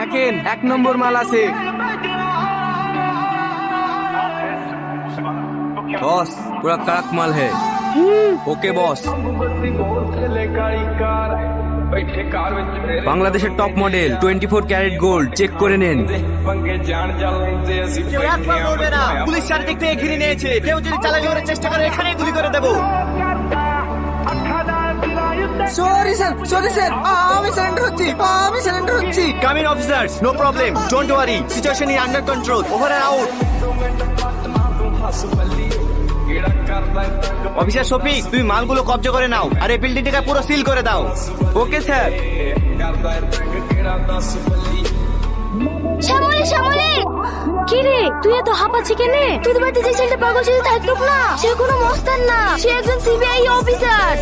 দেখেন 1 নম্বর মাল আছে। बॉस पूरा कड़क माल है। Okay boss. বাংলাদেশের top model 24 carat gold check করে নেন। কেউ একবার বলবে না পুলিশ চারিদিক থেকে ঘিরে নিয়েছে, কেউ যদি চালাকি করার চেষ্টা করে এখানে গুলি করে দেবো। সরি স্যার, আমি সারেন্ডার হচ্ছি। Come in officers, no problem, don't worry, situation is under control, over and out. Officer Shafiq, তুমি মালগুলো কবজা করে নাও আর এই বিল্ডিংটাকে পুরো সিল করে দাও। Okay sir. শ্যামলী কি রে, তুই এত হাঁপাচ্ছি কেনে? তোদের বাড়িতে যে ছেলেটা পাগল ছিল থাকতো না, সে কোনো মস্তান না, সে একজন সিবিআই অফিসার।